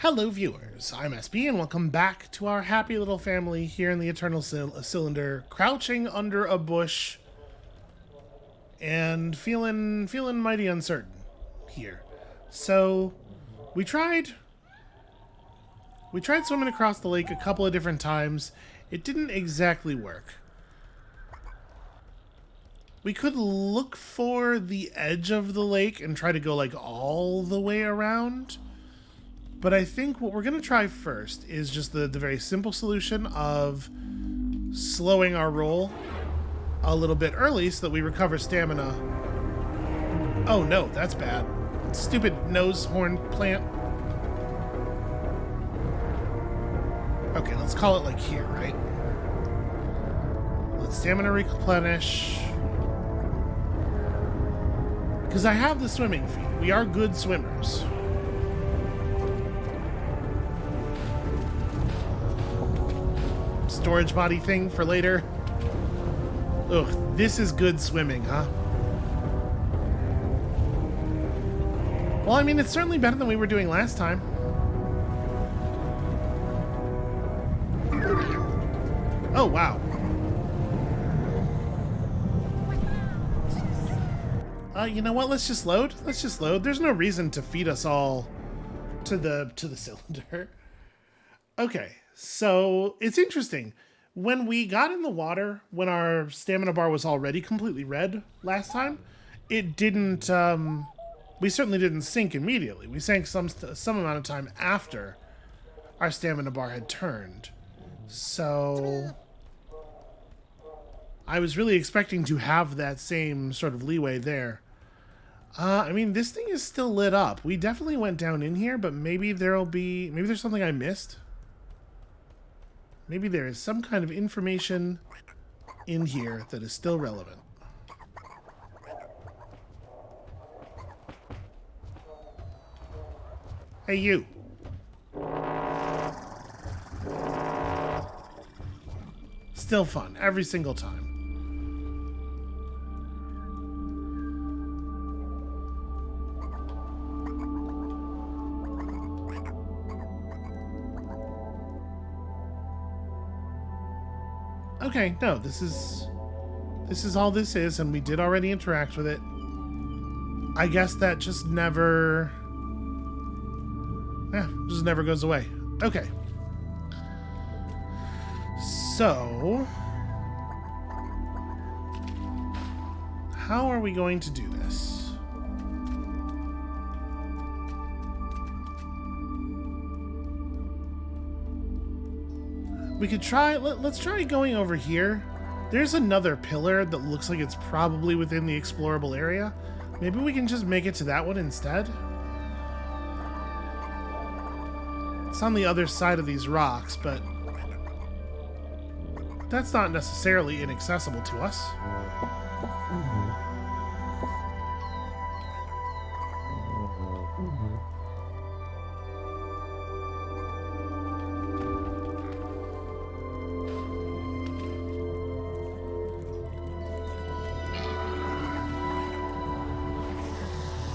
Hello viewers, I'm SB and welcome back to our happy little family here in the Eternal Cylinder, crouching under a bush and feeling mighty uncertain here. So, we tried swimming across the lake a couple of different times. It didn't exactly work. We could look for the edge of the lake and try to go like all the way around. But I think what we're going to try first is just the very simple solution of slowing our roll a little bit early so that we recover stamina. Oh no, that's bad. Stupid nose horn plant. Okay, let's call it like here, right? Let stamina replenish. Because I have the swimming feet. We are good swimmers. Storage body thing for later. Ugh, this is good swimming, huh? Well, I mean, it's certainly better than we were doing last time. Oh, wow. You know what? Let's just load. Let's just load. There's no reason to feed us all to the cylinder. Okay. So, it's interesting. When we got in the water, when our stamina bar was already completely red last time, it didn't, we certainly didn't sink immediately. We sank some amount of time after our stamina bar had turned. So, I was really expecting to have that same sort of leeway there. I mean, this thing is still lit up. We definitely went down in here, but maybe there's something I missed. Maybe there is some kind of information in here that is still relevant. Hey, you. Still fun, every single time. Okay, no, this is all this is, and we did already interact with it. I guess that just never goes away. Okay. So, how are we going to do this? We could try, let's try going over here. There's another pillar that looks like it's probably within the explorable area. Maybe we can just make it to that one instead. It's on the other side of these rocks, but that's not necessarily inaccessible to us.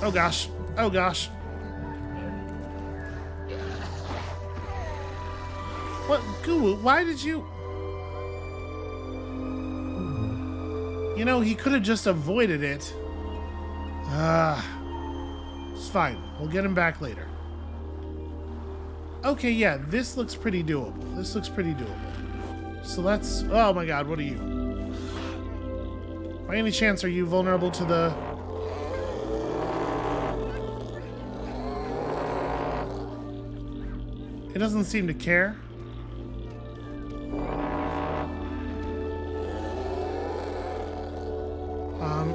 Oh gosh. Oh gosh. What? Goo, why did you... You know, he could have just avoided it. It's fine. We'll get him back later. Okay, yeah, this looks pretty doable. This looks pretty doable. So let's... Oh my god, what are you? By any chance, are you vulnerable to the... It doesn't seem to care.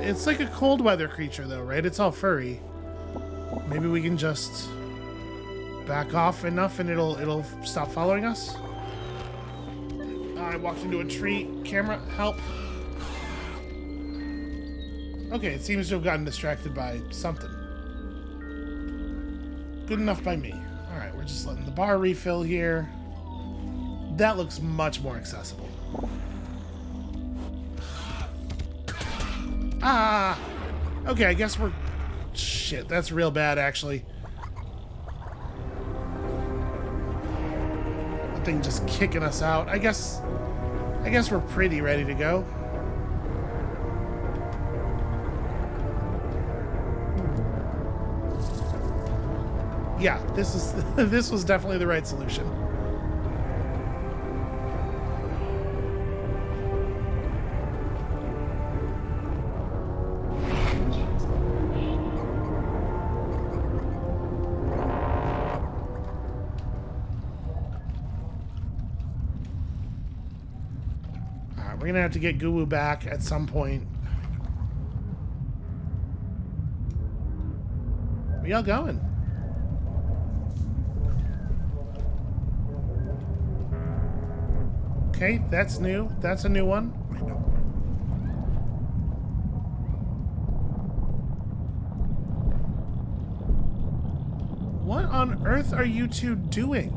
It's like a cold weather creature though, right? It's all furry. Maybe we can just back off enough and it'll stop following us. I walked into a tree. Camera, help. Okay, it seems to have gotten distracted by something. Good enough by me. Alright, we're just letting the bar refill here. That looks much more accessible. Ah! Okay, I guess we're... Shit, that's real bad, actually. thing just kicking us out. I guess we're pretty ready to go. Yeah, this was definitely the right solution. We're gonna have to get Goo back at some point. Where y'all going? Okay, that's new. That's a new one. What on earth are you two doing?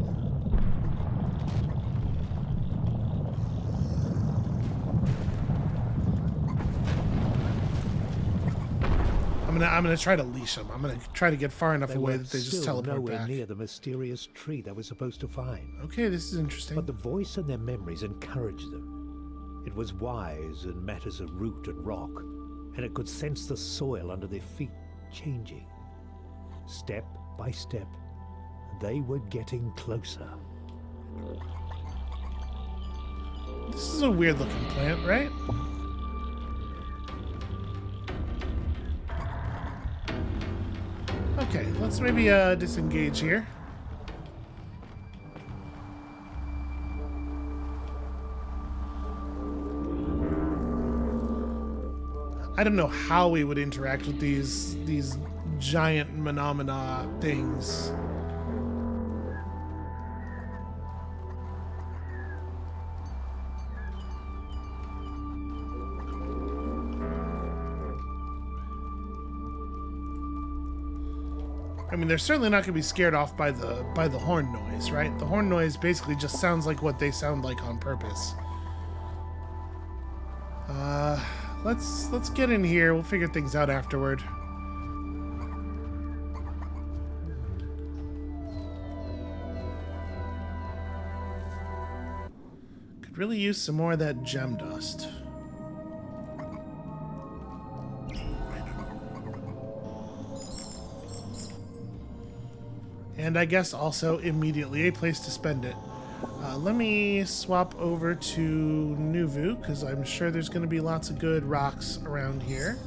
I'm gonna try to leash them. I'm gonna try to get far enough away that they just teleport nowhere back. near the mysterious tree they were supposed to find. Okay, this is interesting. But the voice and their memories encouraged them. It was wise in matters of root and rock, and it could sense the soil under their feet changing. Step by step, they were getting closer. This is a weird looking plant, right? Okay, let's maybe disengage here. I don't know how we would interact with these giant phenomena things. I mean, they're certainly not going to be scared off by the horn noise, right? The horn noise basically just sounds like what they sound like on purpose. Let's get in here. We'll figure things out afterward. Could really use some more of that gem dust. And I guess also immediately a place to spend it. Let me swap over to Nuvu, because I'm sure there's going to be lots of good rocks around here.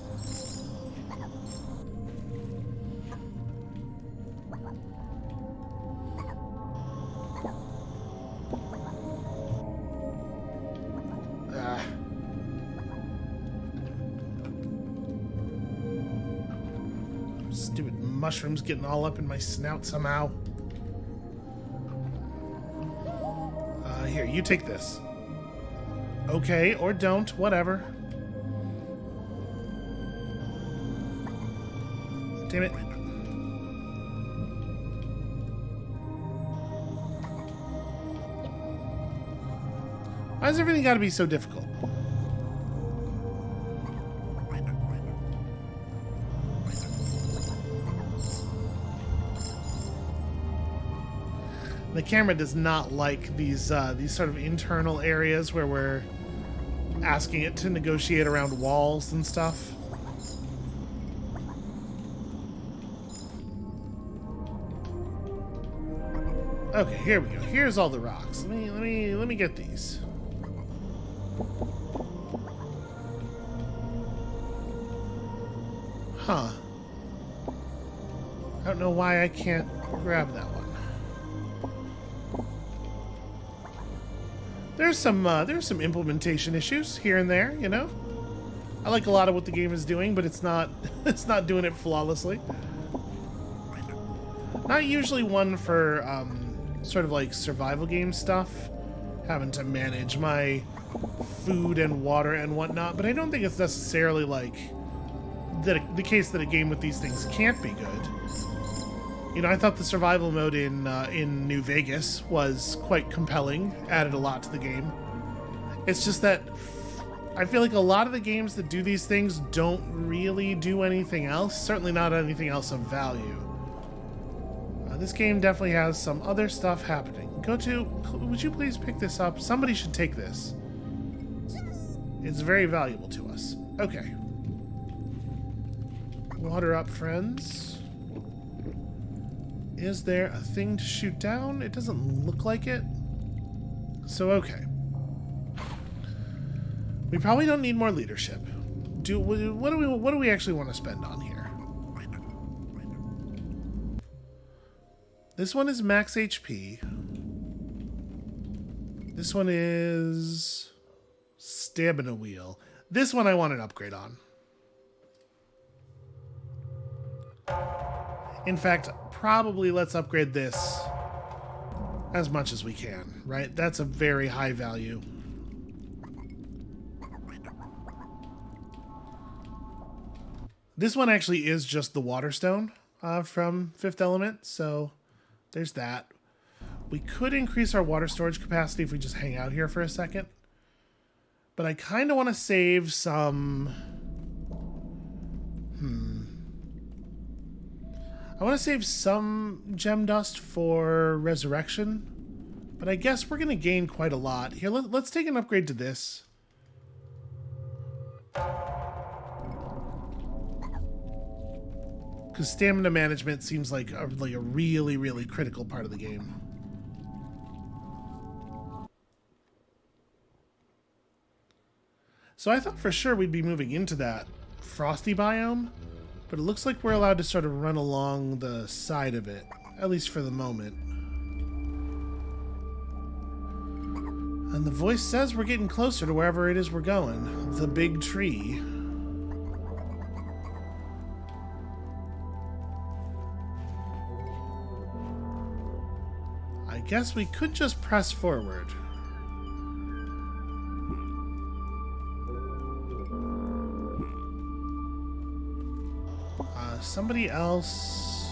Stupid mushrooms getting all up in my snout somehow. Here, you take this. Okay, or don't, whatever. Damn it. Why's everything gotta be so difficult? The camera does not like these sort of internal areas where we're asking it to negotiate around walls and stuff. Okay, here we go. Here's all the rocks. Let me get these. Huh. I don't know why I can't grab that one. There's some implementation issues here and there, you know. I like a lot of what the game is doing, but it's not doing it flawlessly. Not usually one for sort of like survival game stuff, having to manage my food and water and whatnot. But I don't think it's necessarily like the case that a game with these things can't be good. You know, I thought the survival mode in New Vegas was quite compelling, added a lot to the game. It's just that I feel like a lot of the games that do these things don't really do anything else, certainly not anything else of value. This game definitely has some other stuff happening. Would you please pick this up? Somebody should take this. It's very valuable to us. Okay. Water up, friends. Is there a thing to shoot down? It doesn't look like it. So, okay. We probably don't need more leadership. What do we actually want to spend on here? This one is max HP. This one is stamina wheel. This one I want an upgrade on. In fact, probably let's upgrade this as much as we can, right? That's a very high value. This one actually is just the water stone from Fifth Element, so there's that. We could increase our water storage capacity if we just hang out here for a second. But I kind of want to save some... I want to save some gem dust for resurrection. But I guess we're going to gain quite a lot. Here, let's take an upgrade to this. Because stamina management seems like a really, really critical part of the game. So I thought for sure we'd be moving into that frosty biome, but it looks like we're allowed to sort of run along the side of it, at least for the moment. And the voice says we're getting closer to wherever it is we're going. The big tree. I guess we could just press forward. Somebody else...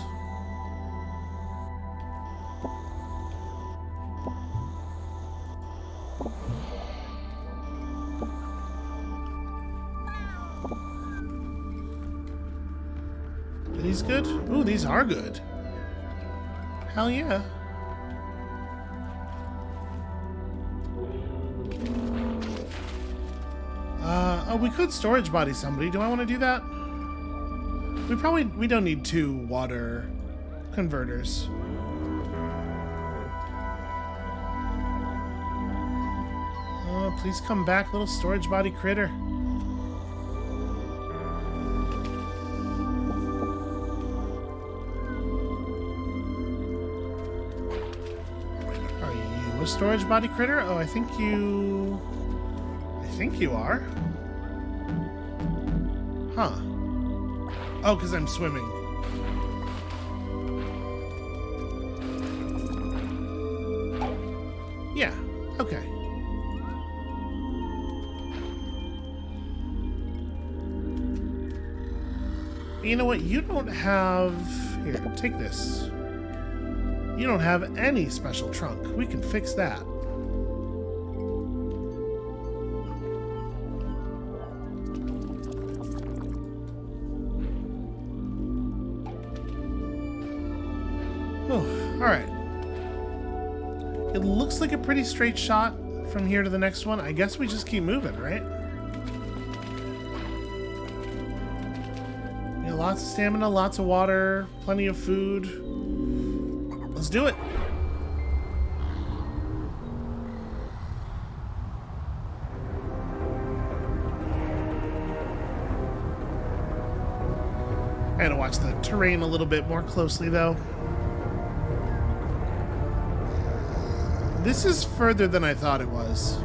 Are these good? Ooh, these are good. Hell yeah. Oh, we could storage body somebody. Do I want to do that? We don't need 2 water converters. Oh, please come back, little storage body critter. Are you a storage body critter? Oh, I think you are. Huh. Oh, because I'm swimming. Yeah, okay. You know what? You don't have... Here, take this. You don't have any special trunk. We can fix that. Alright. It looks like a pretty straight shot from here to the next one. I guess we just keep moving, right? Yeah, lots of stamina, lots of water, plenty of food. Let's do it. I gotta watch the terrain a little bit more closely, though. This is further than I thought it was.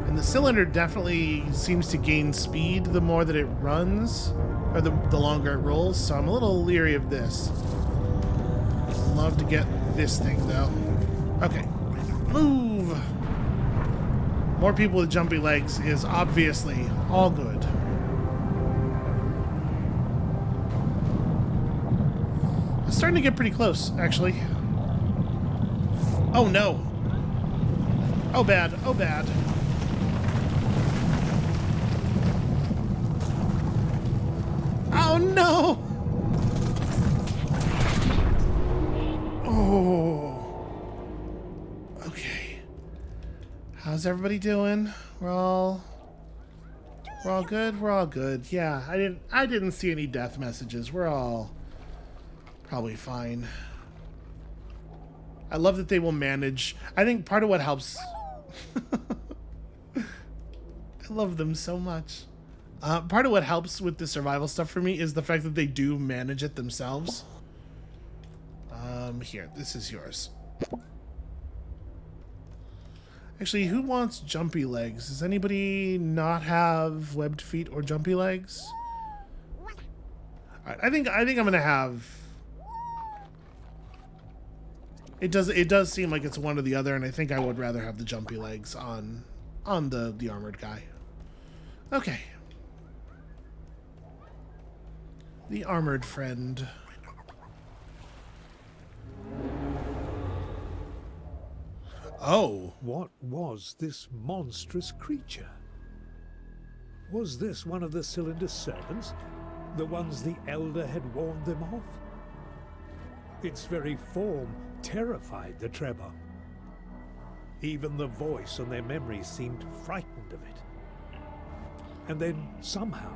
And the cylinder definitely seems to gain speed the more that it runs, or the longer it rolls, so I'm a little leery of this. Love to get this thing, though. Okay. Move! More people with jumpy legs is obviously all good. Starting to get pretty close, actually. Oh no. Oh bad, oh bad. Oh no! Oh. Okay. How's everybody doing? We're all good. We're all good. Yeah, I didn't see any death messages. We're all probably fine. I love that they will manage. I think part of what helps. I love them so much. Part of what helps with the survival stuff for me is the fact that they do manage it themselves. Here, this is yours. Actually, who wants jumpy legs? Does anybody not have webbed feet or jumpy legs? All right, I think I'm gonna have. It does seem like it's one or the other, and I think I would rather have the jumpy legs on the armored guy. Okay. The armored friend. Oh. What was this monstrous creature? Was this one of the cylinder's servants? The ones the elder had warned them of? Its very form terrified the Trebon. Even the voice and their memories seemed frightened of it. And then, somehow,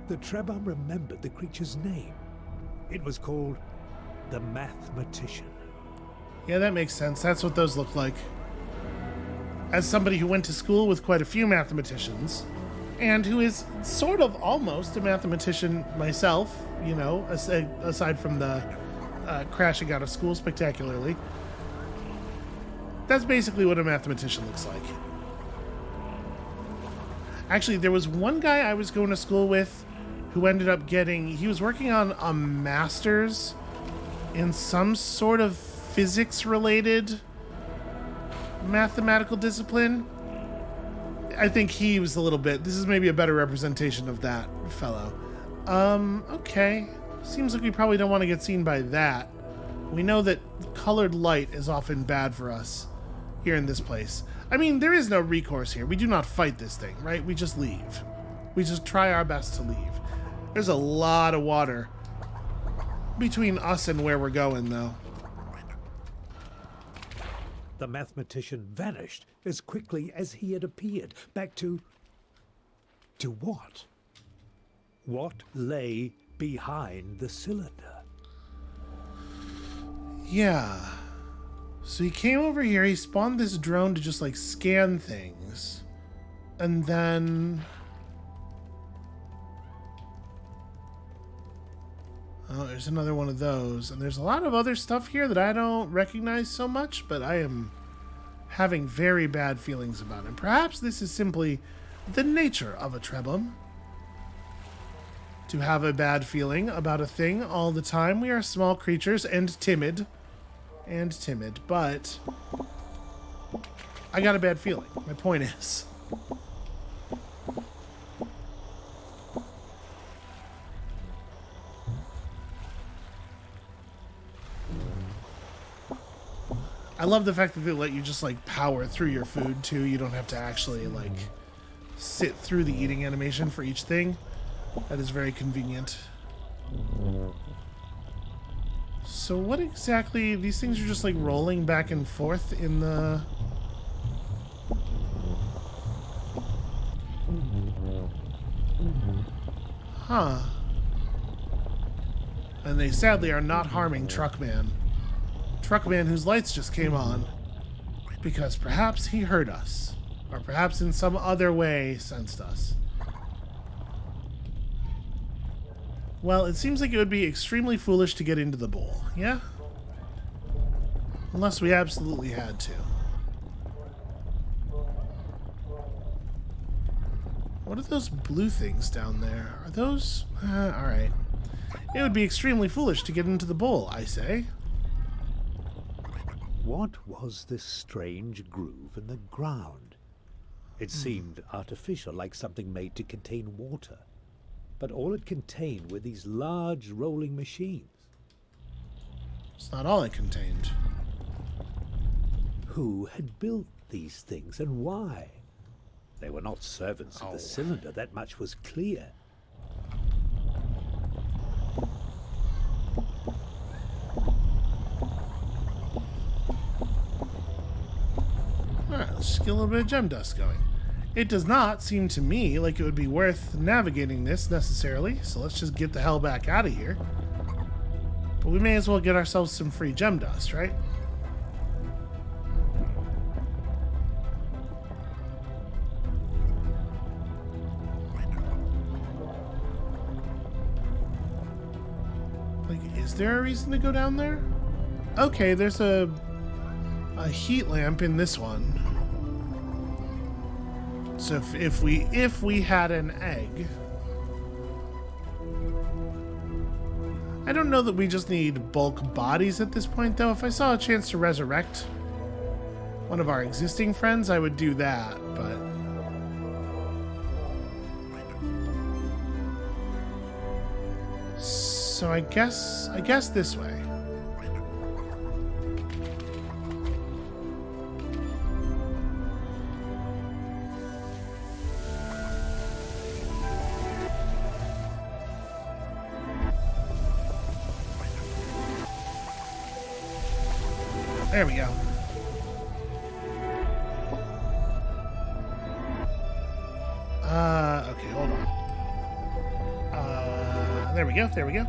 the Trebon remembered the creature's name. It was called the Mathematician. Yeah, that makes sense. That's what those look like. As somebody who went to school with quite a few mathematicians, and who is sort of almost a mathematician myself, you know, aside from the crashing out of school spectacularly, that's basically what a mathematician looks like. Actually, there was one guy I was going to school with who ended up he was working on a master's in some sort of physics-related mathematical discipline. I think he was a little bit. This is maybe a better representation of that fellow. Okay. Seems like we probably don't want to get seen by that. We know that colored light is often bad for us here in this place. I mean, there is no recourse here. We do not fight this thing, right? We just leave. We just try our best to leave. There's a lot of water between us and where we're going, though. The mathematician vanished as quickly as he had appeared, back to what? What lay behind the cylinder? Yeah. So he came over here, he spawned this drone to just like scan things. And then... oh, there's another one of those. And there's a lot of other stuff here that I don't recognize so much, but I am having very bad feelings about it. Perhaps this is simply the nature of a Trebum. To have a bad feeling about a thing all the time. We are small creatures and timid. But I got a bad feeling. My point is. I love the fact that they let you just like power through your food too. You don't have to actually like sit through the eating animation for each thing. That is very convenient. So what exactly, these things are just like rolling back and forth in the... huh. And they sadly are not harming Truckman. Truckman, whose lights just came on, because perhaps he heard us, or perhaps in some other way sensed us. Well, it seems like it would be extremely foolish to get into the bowl, yeah? Unless we absolutely had to. What are those blue things down there? Are those... alright. It would be extremely foolish to get into the bowl, I say. What was this strange groove in the ground? It seemed artificial, like something made to contain water. But all it contained were these large rolling machines. It's not all it contained. Who had built these things and why? They were not servants of the cylinder, that much was clear. get a little bit of gem dust going. It does not seem to me like it would be worth navigating this necessarily, so let's just get the hell back out of here. But we may as well get ourselves some free gem dust, right? Like, is there a reason to go down there? Okay, there's a heat lamp in this one. So if we had an egg, I don't know that we just need bulk bodies at this point, though. If I saw a chance to resurrect one of our existing friends, I would do that, but so I guess this way. There we go. Okay, hold on. There we go, there we go.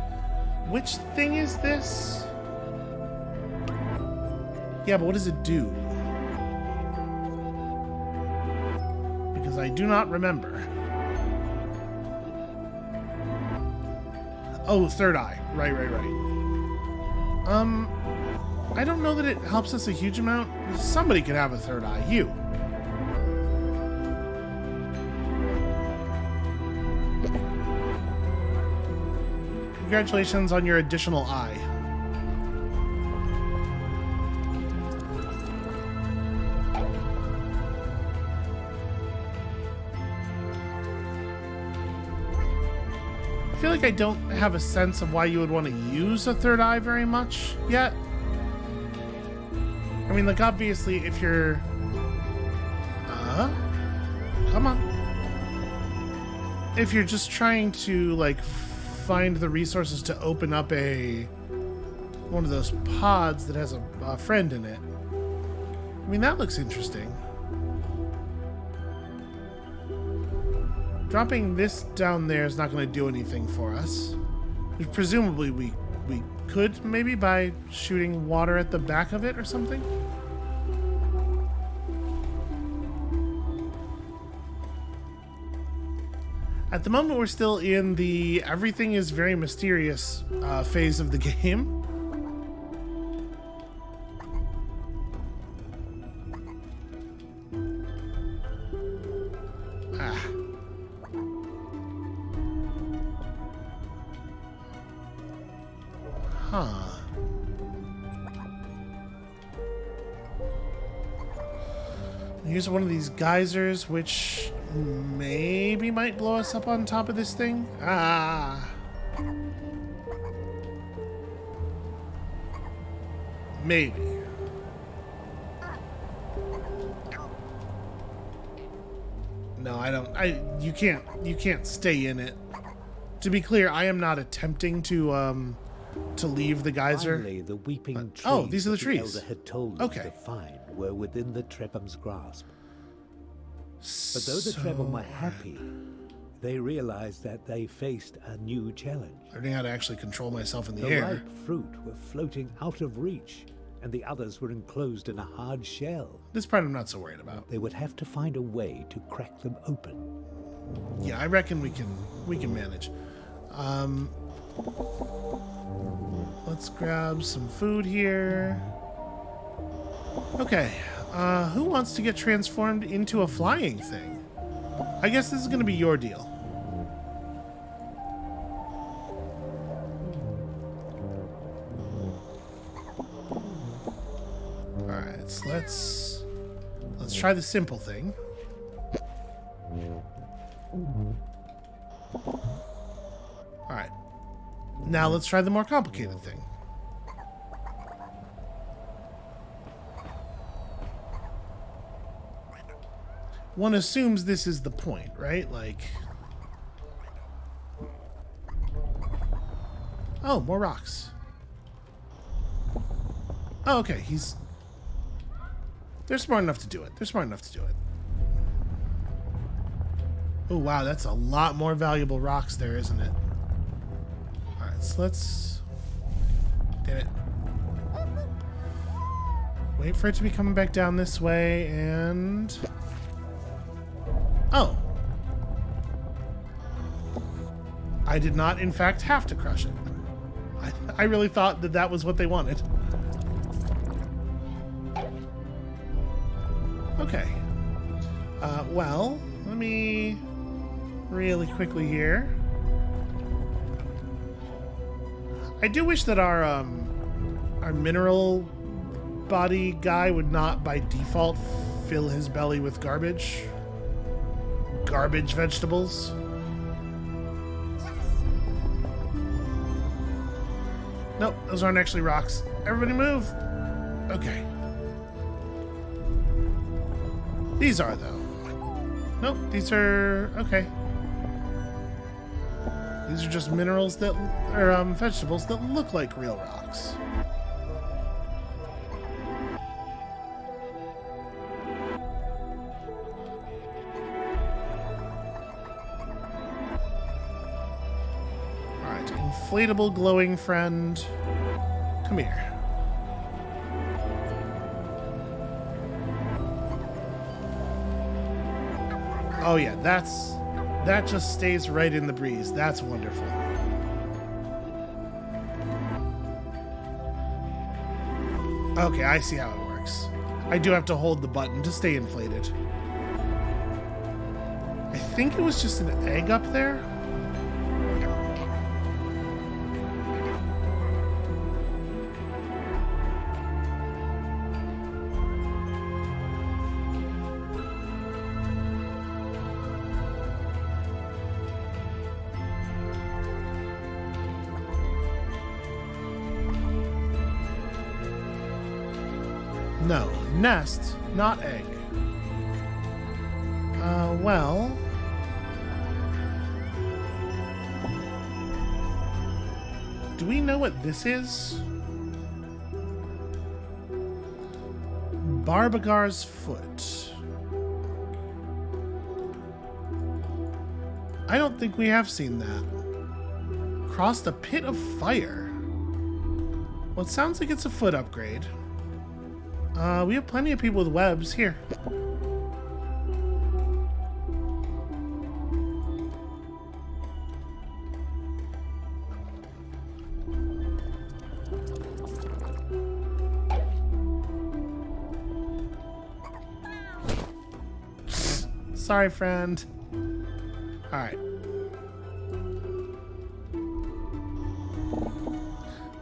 Which thing is this? Yeah, but what does it do? Because I do not remember. Oh, third eye. Right. I don't know that it helps us a huge amount. Somebody could have a third eye. You. Congratulations on your additional eye. I feel like I don't have a sense of why you would want to use a third eye very much yet. I mean, like, obviously, if you're... come on. If you're just trying to, like, find the resources to open up one of those pods that has a friend in it. I mean, that looks interesting. Dropping this down there is not going to do anything for us. Presumably, we could maybe by shooting water at the back of it or something. At the moment, we're still in the everything is very mysterious phase of the game. Here's one of these geysers, which maybe might blow us up on top of this thing. Maybe. No, I don't. You can't stay in it. To be clear, I am not attempting to leave the geyser. Finally, the weeping trees oh, these are the trees. The elder had told them to find were within the Trebham's grasp. But though the Trebham were happy, they realized that they faced a new challenge. Learning how to actually control myself in the The air. ripe fruit were floating out of reach, and the others were enclosed in a hard shell. This part I'm not so worried about. They would have to find a way to crack them open. Yeah, I reckon we can manage. Let's grab some food here. Okay, who wants to get transformed into a flying thing? I guess this is going to be your deal. All right, so let's try the simple thing. All right, now let's try the more complicated thing. One assumes this is the point, right? Like... Oh, more rocks. Oh, okay, he's... They're smart enough to do it. They're smart enough to do it. Oh, wow, that's a lot more valuable rocks there, isn't it? All right, so let's... Damn it. Wait for it to be coming back down this way, and... Oh. I did not, in fact, have to crush it. I really thought that that was what they wanted. Okay. Well, let me really quickly here. I do wish that our mineral body guy would not by default fill his belly with garbage vegetables. Nope, those aren't actually rocks. Everybody move. Okay. These are, though. Nope, these are... Okay. These are just minerals that... or, vegetables that look like real rocks. Alright, inflatable glowing friend. Come here. Oh yeah, that just stays right in the breeze. That's wonderful. Okay, I see how it works. I do have to hold the button to stay inflated. I think it was just an egg up there. No, nest, not egg. Well... Do we know what this is? Barbagar's foot. I don't think we have seen that. Crossed a pit of fire. Well, it sounds like it's a foot upgrade. We have plenty of people with webs. Here. Sorry, friend. Alright.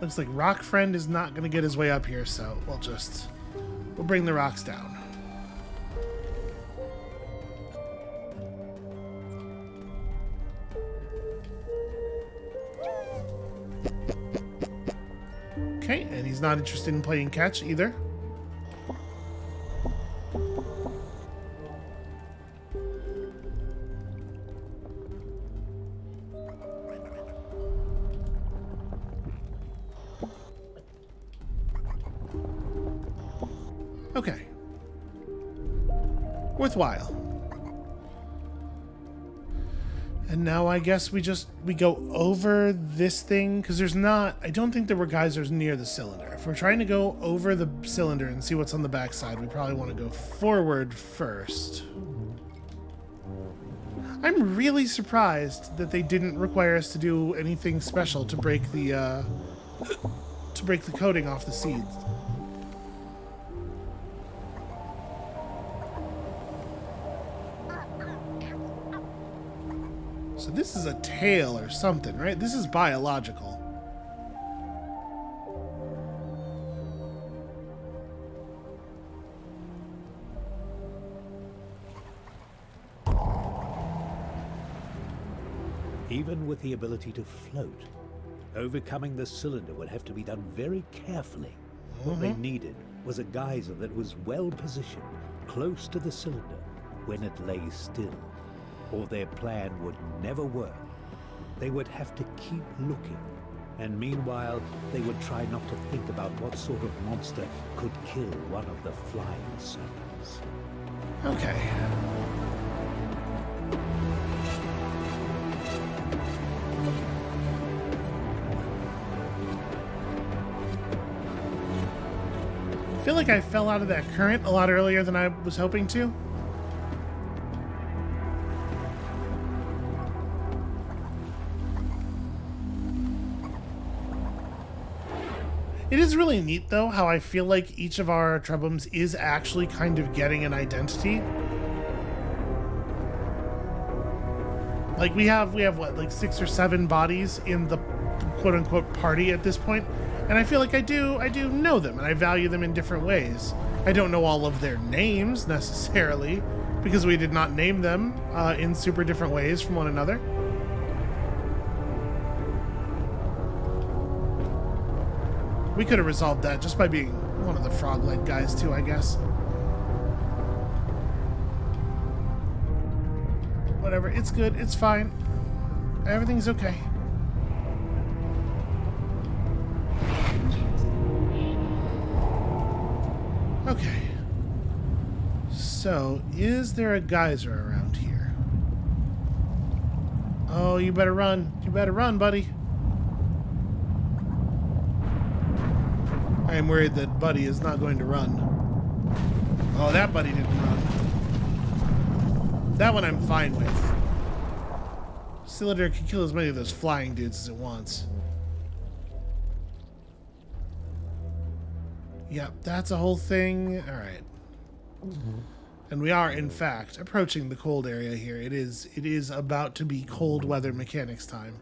Looks like Rock Friend is not going to get his way up here, so we'll bring the rocks down. Okay, and he's not interested in playing catch either. Okay. Worthwhile. And now I guess we go over this thing, because I don't think there were geysers near the cylinder. If we're trying to go over the cylinder and see what's on the backside, we probably want to go forward first. I'm really surprised that they didn't require us to do anything special to break the coating off the seeds. So this is a tail or something, right? This is biological. Even with the ability to float, overcoming the cylinder would have to be done very carefully. What they needed was a geyser that was well positioned, close to the cylinder, when it lay still. Or their plan would never work. They would have to keep looking, And meanwhile, they would try not to think about what sort of monster could kill one of the flying serpents. Okay. I feel like I fell out of that current a lot earlier than I was hoping to. It is really neat, though, how I feel like each of our Trebums is actually kind of getting an identity. Like, we have what, like 6 or 7 bodies in the quote-unquote party at this point, and I feel like I do know them, and I value them in different ways. I don't know all of their names, necessarily, because we did not name them in super different ways from one another. We could have resolved that just by being one of the frog-leg guys, too, I guess. Whatever, it's good, it's fine. Everything's okay. Okay. So, is there a geyser around here? Oh, you better run. You better run, buddy. I am worried that Buddy is not going to run. Oh, that Buddy didn't run. That one I'm fine with. Cylinder can kill as many of those flying dudes as it wants. Yep, that's a whole thing. Alright. And we are, in fact, approaching the cold area here. It is about to be cold weather mechanics time.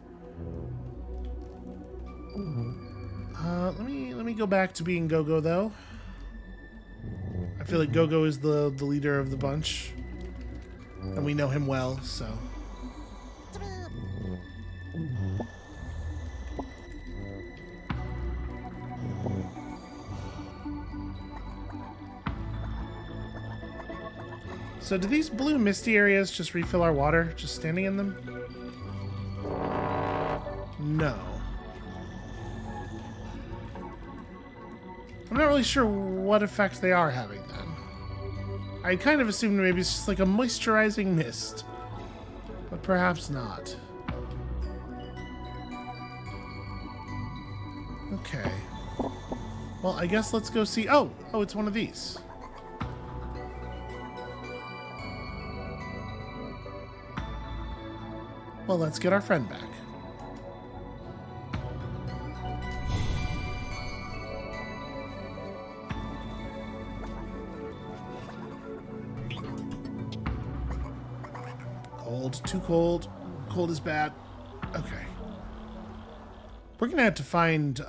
Let me go back to being Go-Go, though. I feel like Go-Go is the leader of the bunch. And we know him well, so... So do these blue misty areas just refill our water, just standing in them? No. I'm not really sure what effect they are having then. I kind of assumed maybe it's just like a moisturizing mist. But perhaps not. Okay. Well, I guess let's go see... Oh, it's one of these. Well, let's get our friend back. Cold, too cold. Cold is bad. Okay. We're gonna have to find,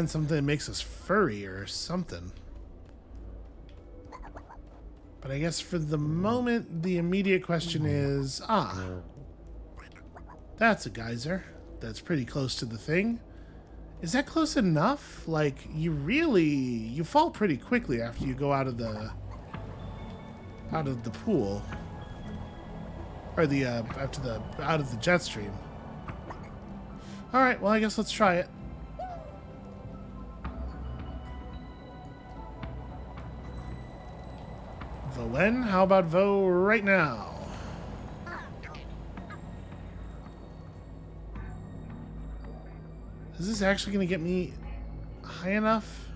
something that makes us furry or something. But I guess for the moment, the immediate question is, that's a geyser. That's pretty close to the thing. Is that close enough? Like, you fall pretty quickly after you go out of the pool. Or out of the jet stream. Alright, well, I guess let's try it. Vo when? How about Vo right now? Is this actually going to get me high enough?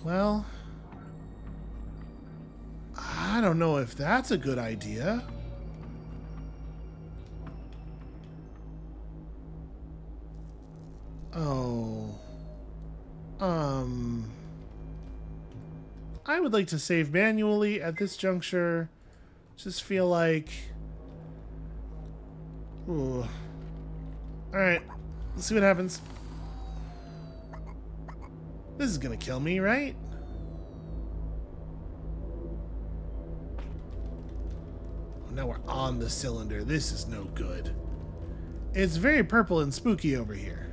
Well, I don't know if that's a good idea. Oh. I would like to save manually at this juncture. Just feel like... Ooh. Alright. Let's see what happens. This is gonna kill me, right? Oh, now we're on the cylinder. This is no good. It's very purple and spooky over here.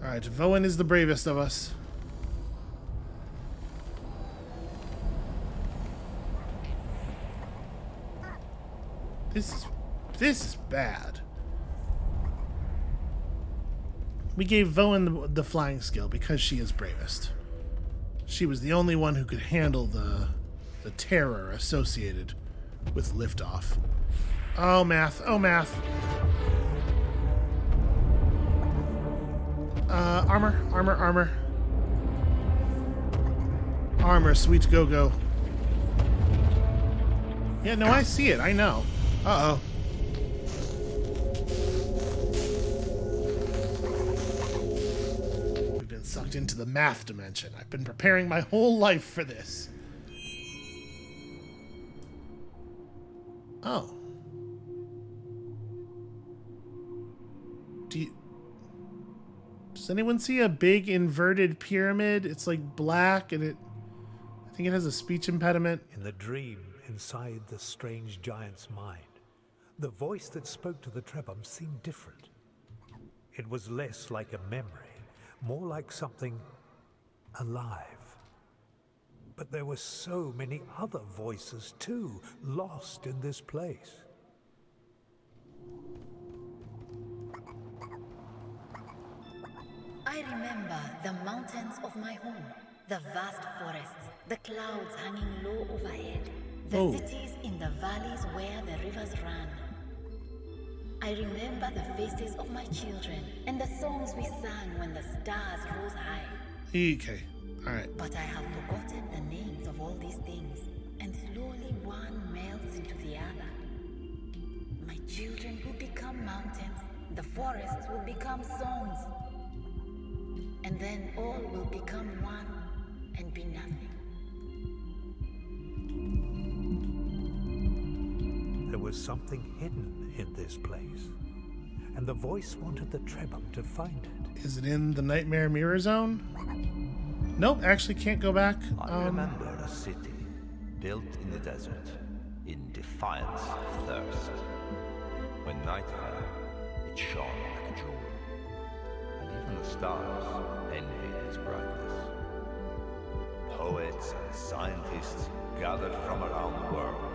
Alright, Voen is the bravest of us. This is bad. We gave Voen the flying skill because she is bravest. She was the only one who could handle the terror associated with liftoff. Oh, math. Oh, math. Armor. Armor, sweet go-go. Yeah, no, I see it. I know. Uh-oh. We've been sucked into the math dimension. I've been preparing my whole life for this. Oh. Does anyone see a big inverted pyramid? It's like black and I think it has a speech impediment. In the dream inside the strange giant's mind, the voice that spoke to the Trebhum seemed different. It was less like a memory, more like something alive. But there were so many other voices too, lost in this place. I remember the mountains of my home, the vast forests, the clouds hanging low overhead, the cities in the valleys where the rivers ran. I remember the faces of my children and the songs we sang when the stars rose high. Okay, all right. But I have forgotten the names of all these things, and slowly one melts into the other. My children will become mountains, the forests will become songs. And then all will become one and be nothing. There was something hidden in this place, and the voice wanted the Trebhum to find it. Is it in the Nightmare Mirror Zone? Nope, actually can't go back. I remember a city built in the desert, in defiance of thirst. When night fell, it shone like a jewel. Even the stars envied its brightness. Poets and scientists gathered from around the world,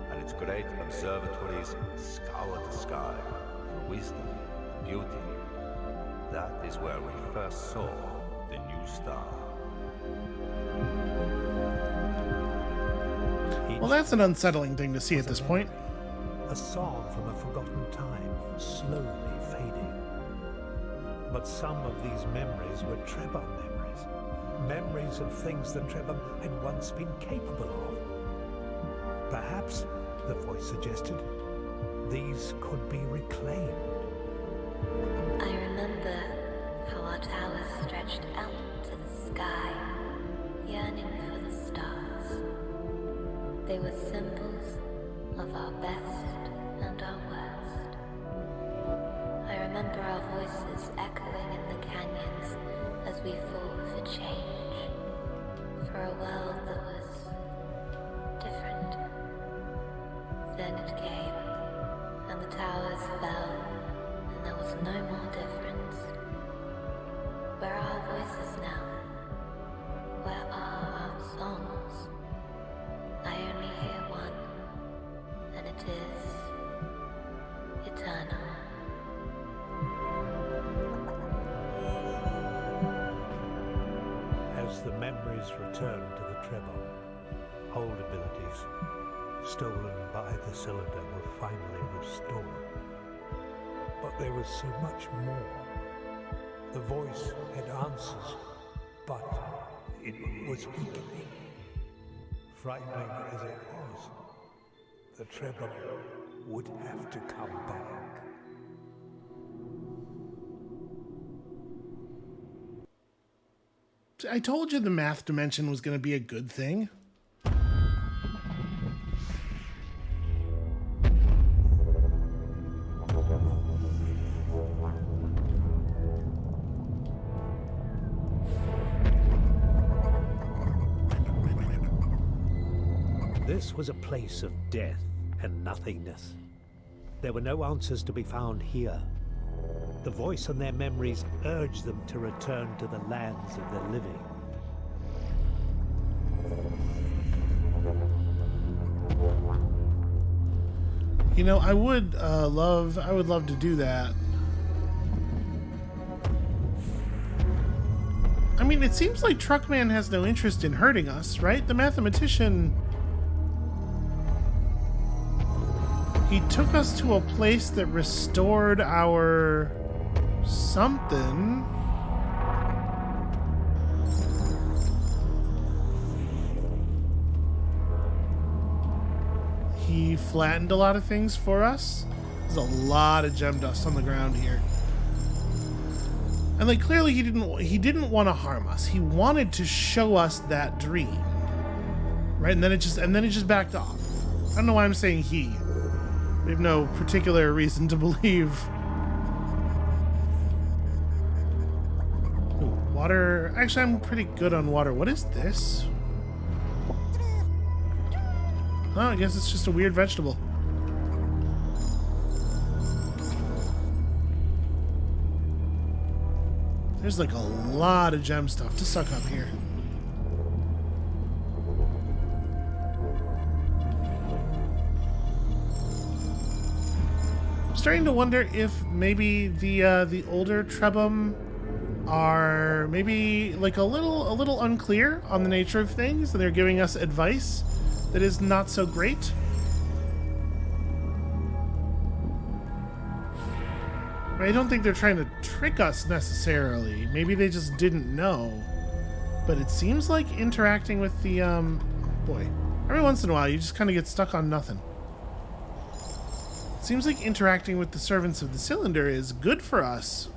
and its great observatories scoured the sky for wisdom and beauty. That is where we first saw the new star. Well, that's an unsettling thing to see at this point. A song from a forgotten time, slowly fading. But some of these memories were Trebhum memories. Memories of things that Trebhum had once been capable of. Perhaps, the voice suggested, these could be reclaimed. I remember how our towers stretched out to the sky, yearning for the stars. They were symbols of our best and our worst. I remember our voices echoing in the canyons as we fought for change, for a world that was different. Then it came, and the towers fell, and there was no more difference. Where are our voices now? Where are our songs? I only hear one, and it is eternal. As the memories returned to the Trebhum, old abilities, stolen by the cylinder, were finally restored. But there was so much more. The voice had answers, but it was weakening. Frightening as it was, the Trebhum would have to come back. I told you the math dimension was going to be a good thing. This was a place of death and nothingness. There were no answers to be found here. The voice and their memories urged them to return to the lands of the living. You know, I would love to do that. I mean, it seems like Truckman has no interest in hurting us, right? The mathematician... He took us to a place that restored our... something. He flattened a lot of things for us. There's a lot of gem dust on the ground here. And like clearly he didn't want to harm us. He wanted to show us that dream. Right? And then it just backed off. I don't know why I'm saying he. We have no particular reason to believe. Ooh, water. Actually, I'm pretty good on water. What is this? Oh, I guess it's just a weird vegetable. There's like a lot of gem stuff to suck up here. I'm starting to wonder if maybe the older Trebum are maybe like a little unclear on the nature of things, and they're giving us advice that is not so great. I don't think they're trying to trick us necessarily. Maybe they just didn't know. But it seems like interacting with the, boy, every once in a while you just kind of get stuck on nothing. It seems like interacting with the servants of the cylinder is good for us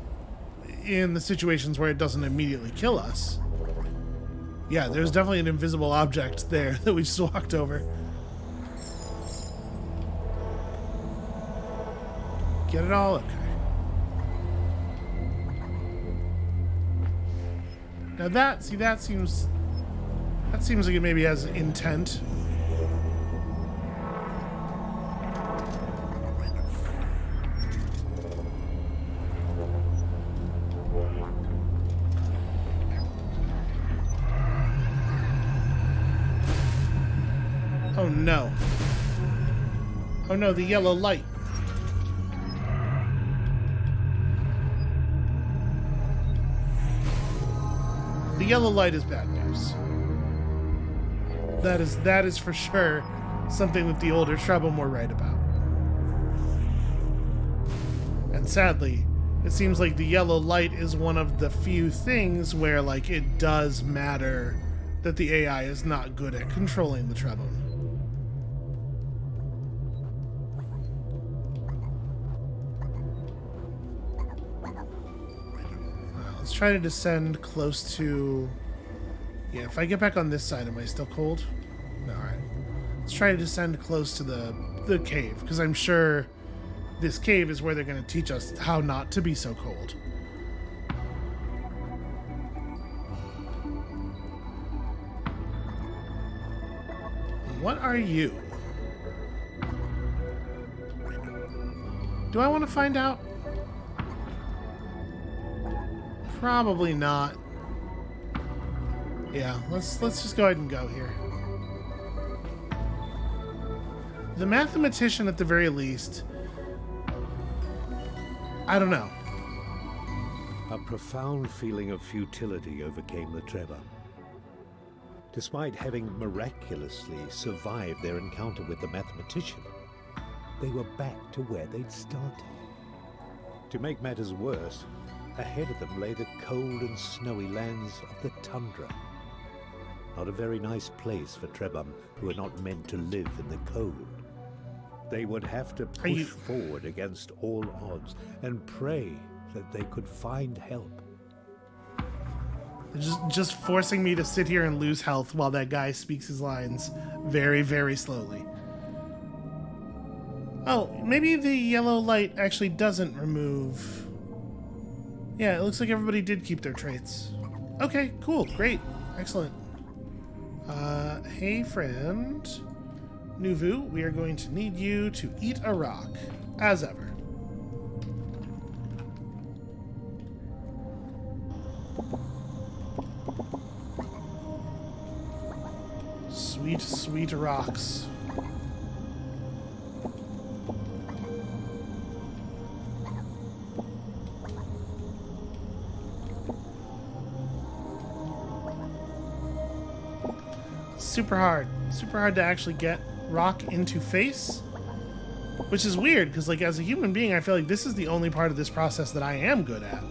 in the situations where it doesn't immediately kill us. Yeah, there's definitely an invisible object there that we just walked over. Get it all? Okay. Now that seems like it maybe has intent. Oh no. Oh no, the yellow light. The yellow light is bad news. That is for sure something that the older Trebum were right about. And sadly, it seems like the yellow light is one of the few things where like it does matter that the AI is not good at controlling the Trebum. Let's try to descend close to... Yeah, if I get back on this side, am I still cold? No, alright. Let's try to descend close to the cave, because I'm sure this cave is where they're going to teach us how not to be so cold. What are you? Do I want to find out? Probably not. Yeah, let's just go ahead and go here. The mathematician, at the very least, I don't know. A profound feeling of futility overcame the Trebum. Despite having miraculously survived their encounter with the mathematician, they were back to where they'd started. To make matters worse, ahead of them lay the cold and snowy lands of the tundra. Not a very nice place for Trebum who are not meant to live in the cold. They would have to push forward against all odds and pray that they could find help. Just forcing me to sit here and lose health while that guy speaks his lines very, very slowly. Oh, maybe the yellow light actually doesn't remove... Yeah, it looks like everybody did keep their traits. Okay, cool, great, excellent. Hey friend, Nuvu, we are going to need you to eat a rock, as ever. Sweet, sweet rocks. Super hard. Super hard to actually get rock into face. Which is weird, because like as a human being, I feel like this is the only part of this process that I am good at.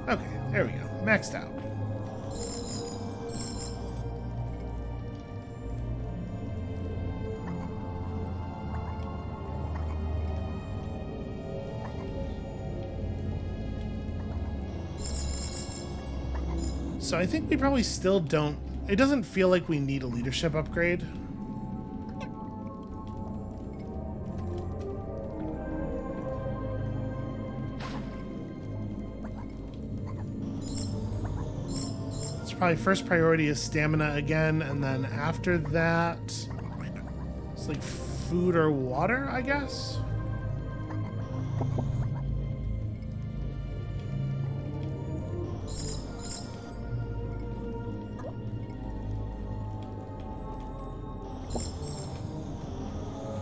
Okay, there we go. Maxed out. So I think we probably still don't... It doesn't feel like we need a leadership upgrade. It's probably first priority is stamina again, and then after that, it's like food or water, I guess?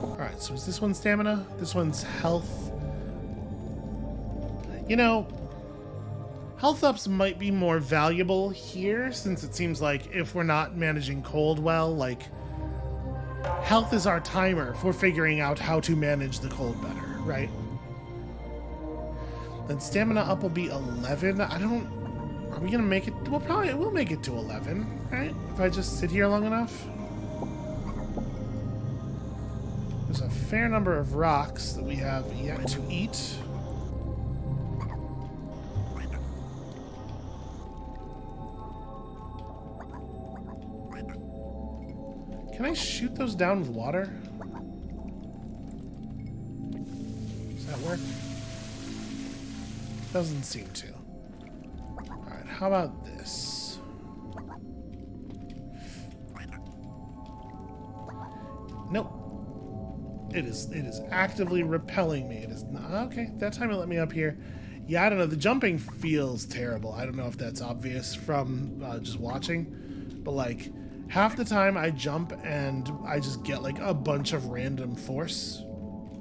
Alright, so is this one stamina? This one's health. You know, health ups might be more valuable here, since it seems like if we're not managing cold well, like, health is our timer for figuring out how to manage the cold better, right? Then stamina up will be 11. I don't... Are we gonna make it... We'll make it to 11, right? If I just sit here long enough. There's a fair number of rocks that we have yet to eat. Can I shoot those down with water? Does that work? Doesn't seem to. Alright, how about this? Nope. It is actively repelling me. It is not... Okay, that time it let me up here. Yeah, I don't know. The jumping feels terrible. I don't know if that's obvious from just watching. But, like, half the time I jump and I just get, like, a bunch of random force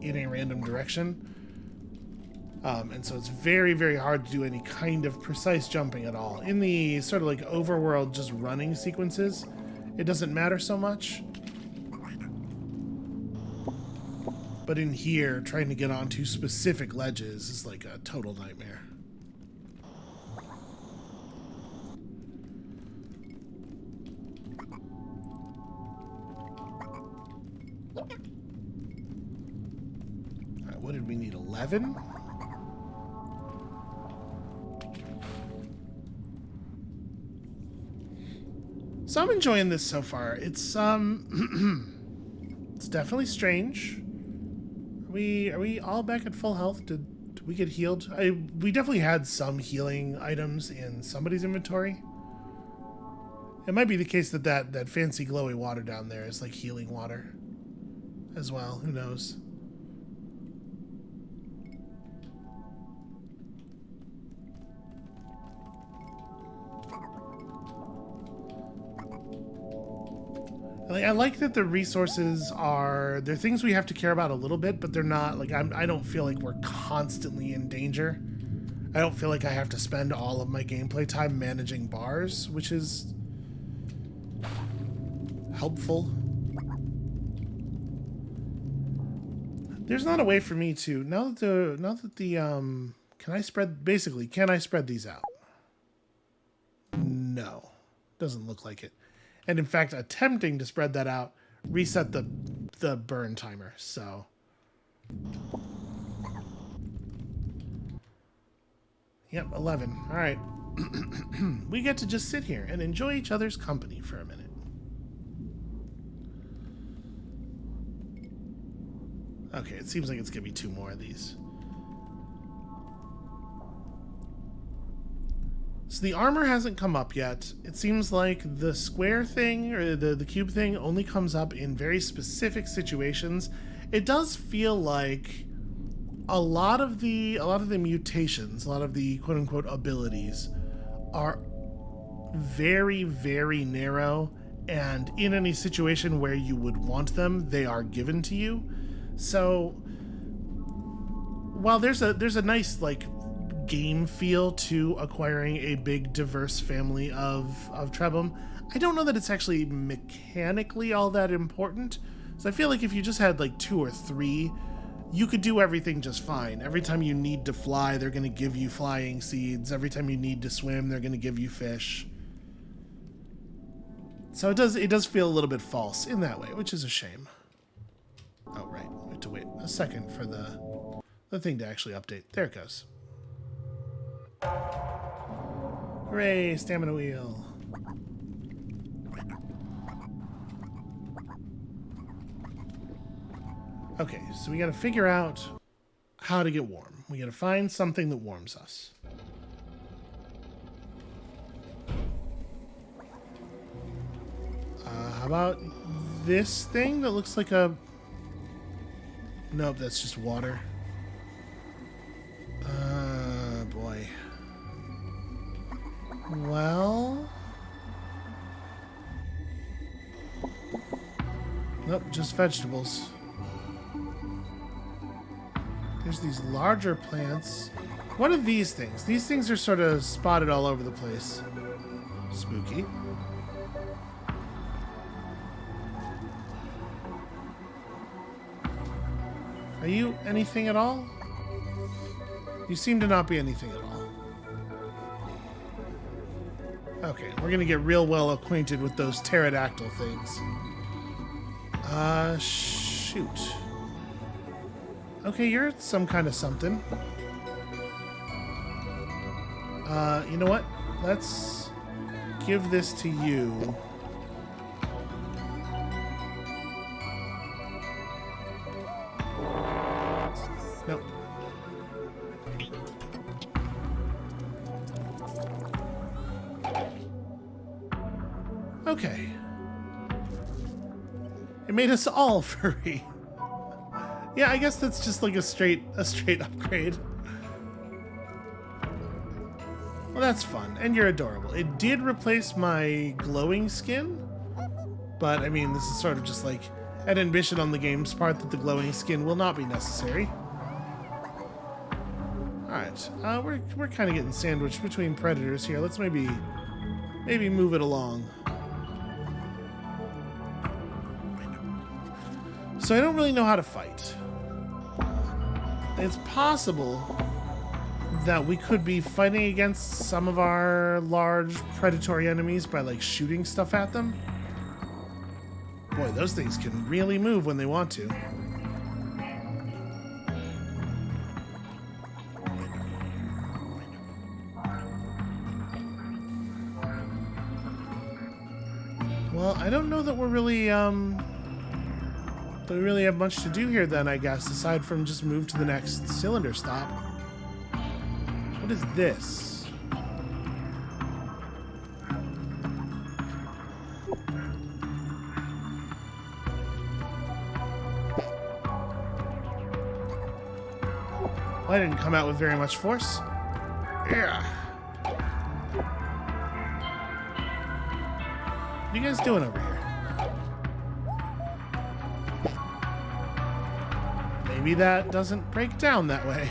in a random direction. And so it's very, very hard to do any kind of precise jumping at all. In the sort of, like, overworld just running sequences, it doesn't matter so much. But in here, trying to get onto specific ledges is like a total nightmare. Alright, what did we need? 11? So I'm enjoying this so far. It's it's definitely strange. Are we all back at full health? Did we get healed? We definitely had some healing items in somebody's inventory. It might be the case that that fancy glowy water down there is like healing water as well. Who knows? I like that the resources they're things we have to care about a little bit, but they're not, like, I don't feel like we're constantly in danger. I don't feel like I have to spend all of my gameplay time managing bars, which is helpful. There's not a way for me to, now that the can I spread these out? No, doesn't look like it. And in fact, attempting to spread that out reset the burn timer, so. Yep, 11. All right. We get to just sit here and enjoy each other's company for a minute. Okay, it seems like it's going to be 2 more of these. So the armor hasn't come up yet. It seems like the square thing or the cube thing only comes up in very specific situations. It does feel like a lot of the mutations, a lot of the quote unquote abilities are very, very narrow, and in any situation where you would want them, they are given to you. So while there's a nice like game feel to acquiring a big, diverse family of Trebum. I don't know that it's actually mechanically all that important. So I feel like if you just had like 2 or 3, you could do everything just fine. Every time you need to fly, they're going to give you flying seeds. Every time you need to swim, they're going to give you fish. So it does feel a little bit false in that way, which is a shame. Oh, right. We have to wait a second for the thing to actually update. There it goes. Hooray, stamina wheel. Okay, so we gotta figure out how to get warm. We gotta find something that warms us. How about this thing that looks like a... Nope, that's just water. Boy. Well... Nope, just vegetables. There's these larger plants. What are these things? These things are sort of spotted all over the place. Spooky. Are you anything at all? You seem to not be anything at all. Okay, we're gonna get real well acquainted with those pterodactyl things. Shoot. Okay, you're some kind of something. You know what? Let's give this to you. Nope. Okay. It made us all furry. Yeah, I guess that's just like a straight upgrade. Well, that's fun, and you're adorable. It did replace my glowing skin, but I mean, this is sort of just like an admission on the game's part that the glowing skin will not be necessary. All right, we're kind of getting sandwiched between predators here. Let's maybe move it along. So I don't really know how to fight. It's possible that we could be fighting against some of our large predatory enemies by like shooting stuff at them. Boy, those things can really move when they want to. Well, I don't know that we're really we really have much to do here then, I guess, aside from just move to the next cylinder stop. What is this? Well, I didn't come out with very much force. Yeah. What are you guys doing over here? Maybe that doesn't break down that way.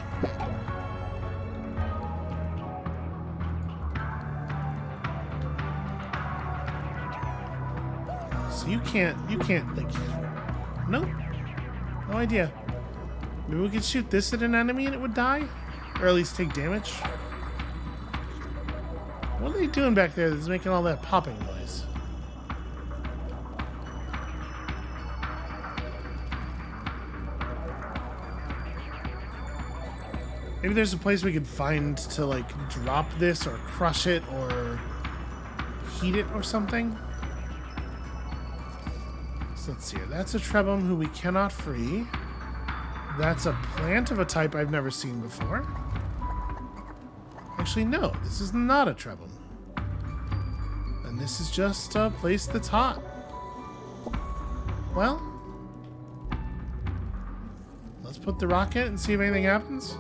So you can't like, nope, no idea. Maybe we could shoot this at an enemy and it would die? Or at least take damage? What are they doing back there that's making all that popping noise? Maybe there's a place we could find to like drop this or crush it or heat it or something. So let's see here. That's a Trebum who we cannot free. That's a plant of a type I've never seen before. Actually, no, this is not a Trebum. And this is just a place that's hot. Well, let's put the rocket and see if anything happens.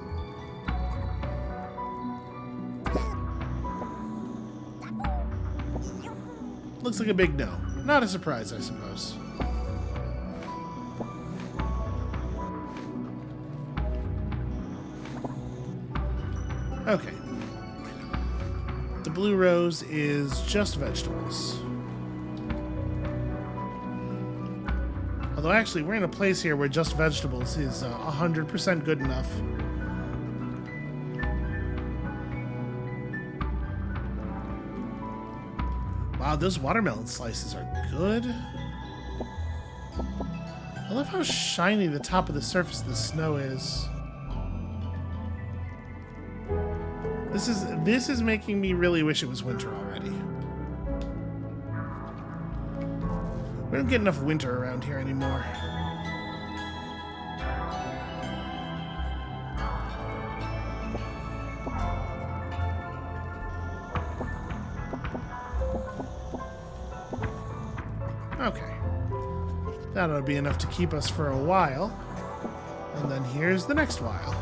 Looks like a big no. Not a surprise, I suppose. Okay. The blue rose is just vegetables. Although actually, we're in a place here where just vegetables is 100% good enough. Wow, those watermelon slices are good. I love how shiny the top of the surface of the snow is. This is making me really wish it was winter already. We don't get enough winter around here anymore. Okay. That ought to be enough to keep us for a while. And then here's the next while.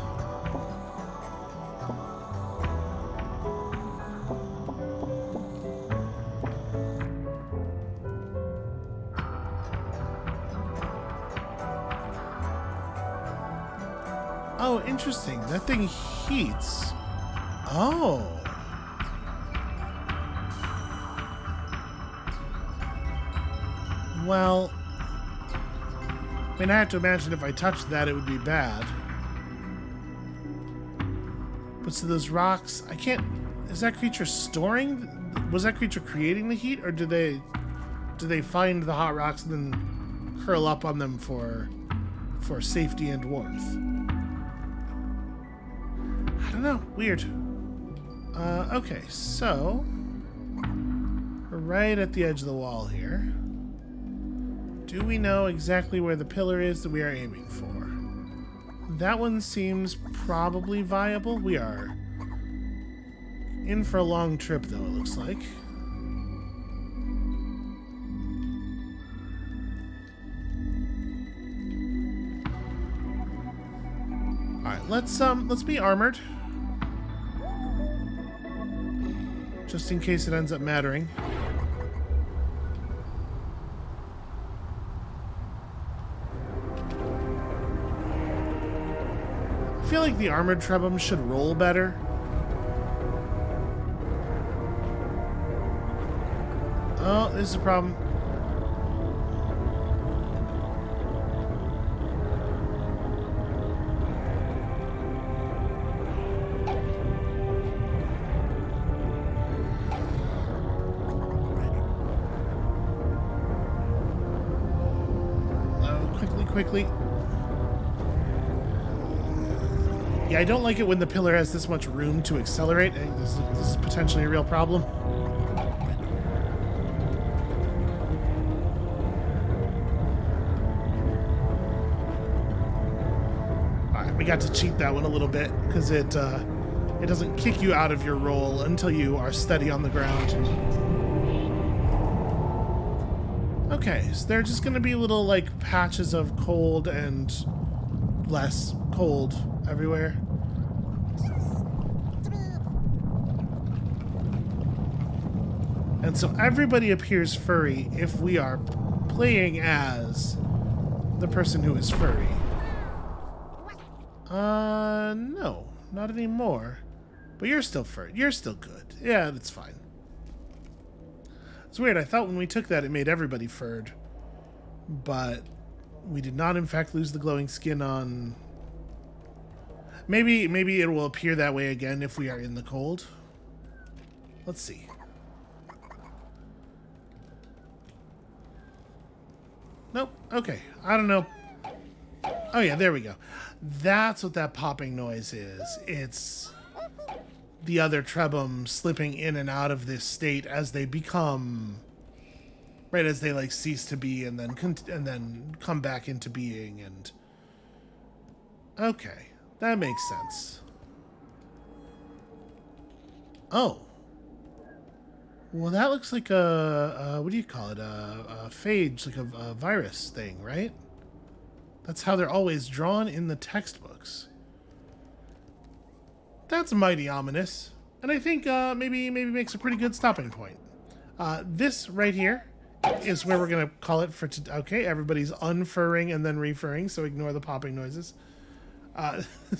Oh, interesting. That thing heats. Oh. Well, I mean, I have to imagine if I touched that, it would be bad. But so those rocks, I can't... Is that creature storing? Was that creature creating the heat, or do they find the hot rocks and then curl up on them for safety and warmth? I don't know. Weird. Okay, so we're right at the edge of the wall here. Do we know exactly where the pillar is that we are aiming for? That one seems probably viable. We are in for a long trip, though, it looks like. Alright, let's be armored. Just in case it ends up mattering. I feel like the armored trebum should roll better. Oh, this is a problem. Oh, quickly. Yeah, I don't like it when the pillar has this much room to accelerate. I think this is potentially a real problem. Alright, we got to cheat that one a little bit, because it doesn't kick you out of your roll until you are steady on the ground. Okay, so there are just going to be little, like, patches of cold and less cold everywhere. And so everybody appears furry if we are playing as the person who is furry. No, not anymore. But you're still furry. You're still good. Yeah, that's fine. It's weird. I thought when we took that it made everybody furred. But we did not, in fact, lose the glowing skin on... Maybe it will appear that way again if we are in the cold. Let's see. Nope. Okay. I don't know. Oh, yeah. There we go. That's what that popping noise is. It's the other trebum slipping in and out of this state as they become... Right, as they, like, cease to be and then come back into being and... Okay. That makes sense. Oh. Well, that looks like a what do you call it? A phage, like a virus thing, right? That's how they're always drawn in the textbooks. That's mighty ominous. And I think maybe makes a pretty good stopping point. This right here is where we're going to call it for today. Okay, everybody's unfurring and then refurring, so ignore the popping noises.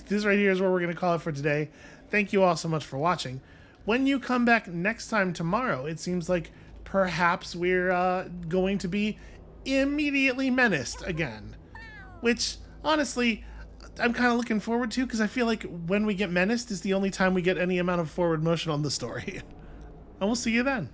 This right here is where we're going to call it for today. Thank you all so much for watching. When you come back next time tomorrow, it seems like perhaps we're going to be immediately menaced again. Which, honestly, I'm kind of looking forward to, because I feel like when we get menaced is the only time we get any amount of forward motion on the story. And we'll see you then.